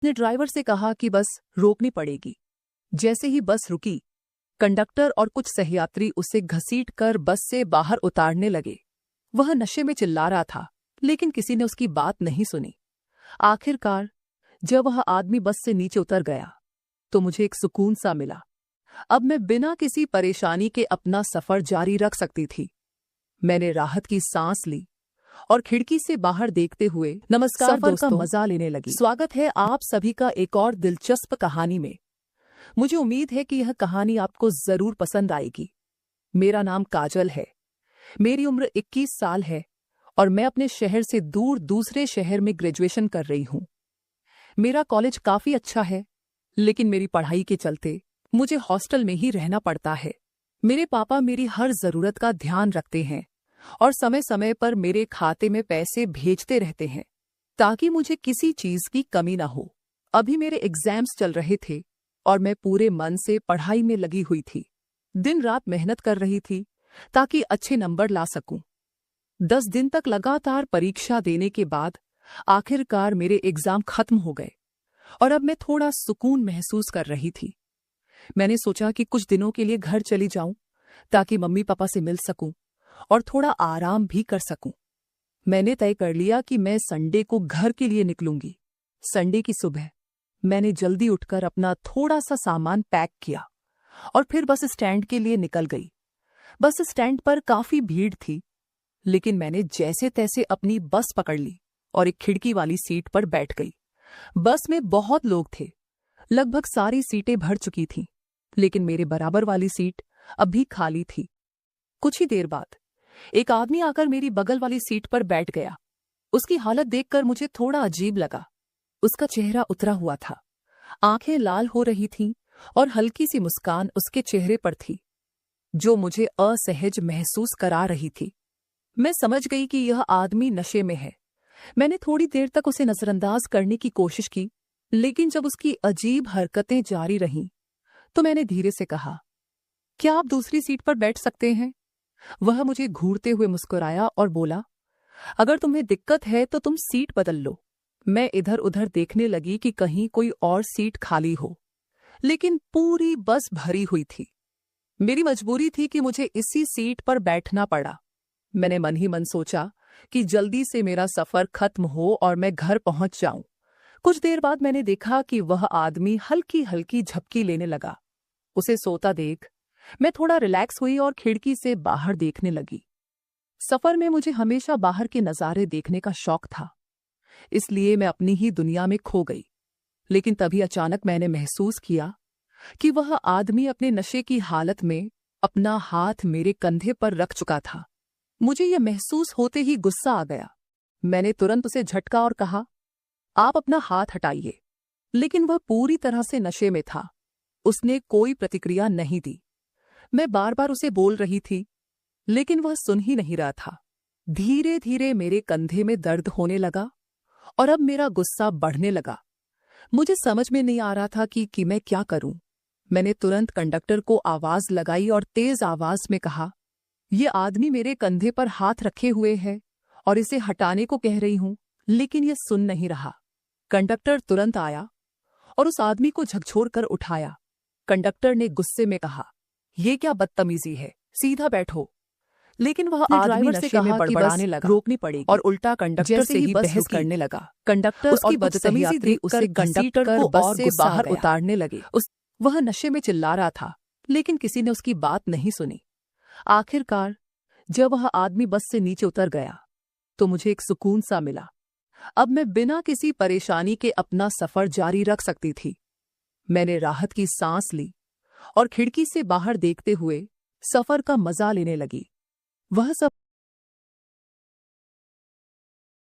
ने ड्राइवर से कहा कि बस रोकनी पड़ेगी। जैसे ही बस रुकी, कंडक्टर और कुछ सहयात्री उसे घसीट कर बस से बाहर उतारने लगे। वह नशे में चिल्ला रहा था, लेकिन किसी ने उसकी बात नहीं सुनी। आखिरकार जब वह आदमी बस से नीचे उतर गया तो मुझे एक सुकून सा मिला। अब मैं बिना किसी परेशानी के अपना सफर जारी रख सकती थी। मैंने राहत की सांस ली और खिड़की से बाहर देखते हुए नमस्कार सफर दोस्तों, का मजा लेने लगी। स्वागत है आप सभी का एक और दिलचस्प कहानी में। मुझे उम्मीद है कि यह कहानी आपको जरूर पसंद आएगी। मेरा नाम काजल है, मेरी उम्र 21 साल है और मैं अपने शहर से दूर दूसरे शहर में ग्रेजुएशन कर रही हूँ। मेरा कॉलेज काफी अच्छा है, लेकिन मेरी पढ़ाई के चलते मुझे हॉस्टल में ही रहना पड़ता है। मेरे पापा मेरी हर जरूरत का ध्यान रखते हैं और समय समय पर मेरे खाते में पैसे भेजते रहते हैं ताकि मुझे किसी चीज की कमी ना हो। अभी मेरे एग्जाम्स चल रहे थे और मैं पूरे मन से पढ़ाई में लगी हुई थी। दिन रात मेहनत कर रही थी ताकि अच्छे नंबर ला सकूं। 10 दिन तक लगातार परीक्षा देने के बाद आखिरकार मेरे एग्जाम खत्म हो गए और अब मैं थोड़ा सुकून महसूस कर रही थी। मैंने सोचा कि कुछ दिनों के लिए घर चली जाऊं ताकि मम्मी पापा से मिल सकूं और थोड़ा आराम भी कर सकूं। मैंने तय कर लिया कि मैं संडे को घर के लिए निकलूंगी। संडे की सुबह मैंने जल्दी उठकर अपना थोड़ा सा सामान पैक किया और फिर बस स्टैंड के लिए निकल गई। बस स्टैंड पर काफी भीड़ थी, लेकिन मैंने जैसे तैसे अपनी बस पकड़ ली और एक खिड़की वाली सीट पर बैठ गई। बस में बहुत लोग थे, लगभग सारी सीटें भर चुकी थीं, लेकिन मेरे बराबर वाली सीट अभी खाली थी। कुछ ही देर बाद एक आदमी आकर मेरी बगल वाली सीट पर बैठ गया। उसकी हालत देखकर मुझे थोड़ा अजीब लगा। उसका चेहरा उतरा हुआ था, आंखें लाल हो रही थीं और हल्की सी मुस्कान उसके चेहरे पर थी, जो मुझे असहज महसूस करा रही थी। मैं समझ गई कि यह आदमी नशे में है। मैंने थोड़ी देर तक उसे नजरअंदाज करने की कोशिश की, लेकिन जब उसकी अजीब हरकतें जारी रहीं तो मैंने धीरे से कहा, क्या आप दूसरी सीट पर बैठ सकते हैं? वह मुझे घूरते हुए मुस्कुराया और बोला, अगर तुम्हें दिक्कत है तो तुम सीट बदल लो। मैं इधर उधर देखने लगी कि कहीं कोई और सीट खाली हो, लेकिन पूरी बस भरी हुई थी। मेरी मजबूरी थी कि मुझे इसी सीट पर बैठना पड़ा। मैंने मन ही मन सोचा कि जल्दी से मेरा सफर खत्म हो और मैं घर पहुंच जाऊं। कुछ देर बाद मैंने देखा कि वह आदमी हल्की हल्की झपकी लेने लगा। उसे सोता देख मैं थोड़ा रिलैक्स हुई और खिड़की से बाहर देखने लगी। सफर में मुझे हमेशा बाहर के नज़ारे देखने का शौक था, इसलिए मैं अपनी ही दुनिया में खो गई। लेकिन तभी अचानक मैंने महसूस किया कि वह आदमी अपने नशे की हालत में अपना हाथ मेरे कंधे पर रख चुका था। मुझे यह महसूस होते ही गुस्सा आ गया। मैंने तुरंत उसे झटका और कहा, आप अपना हाथ हटाइए। लेकिन वह पूरी तरह से नशे में था। उसने कोई प्रतिक्रिया नहीं दी। मैं बार बार उसे बोल रही थी, लेकिन वह सुन ही नहीं रहा था। धीरे धीरे मेरे कंधे में दर्द होने लगा और अब मेरा गुस्सा बढ़ने लगा। मुझे समझ में नहीं आ रहा था कि मैं क्या करूं। मैंने तुरंत कंडक्टर को आवाज लगाई और तेज आवाज में कहा, यह आदमी मेरे कंधे पर हाथ रखे हुए है और इसे हटाने को कह रही हूं, लेकिन यह सुन नहीं रहा। कंडक्टर तुरंत आया और उस आदमी को झकझोर कर उठाया। कंडक्टर ने गुस्से में कहा, यह क्या बदतमीजी है, सीधा बैठो। लेकिन वह आदमी नशे में बड़बड़ाने लगा, रोकनी पड़ेगी, और उल्टा कंडक्टर से ही बहस करने लगा। कंडक्टर उसकी बदतमीजी देखकर कंडक्टर को बस से बाहर उतारने लगे। वह नशे में चिल्ला रहा था, लेकिन किसी ने उसकी बात नहीं सुनी। आखिरकार जब वह आदमी बस से नीचे उतर गया तो मुझे एक सुकून सा मिला। अब मैं बिना किसी परेशानी के अपना सफर जारी रख सकती थी। मैंने राहत की सांस ली और खिड़की से बाहर देखते हुए सफर का मजा लेने लगी। वह सब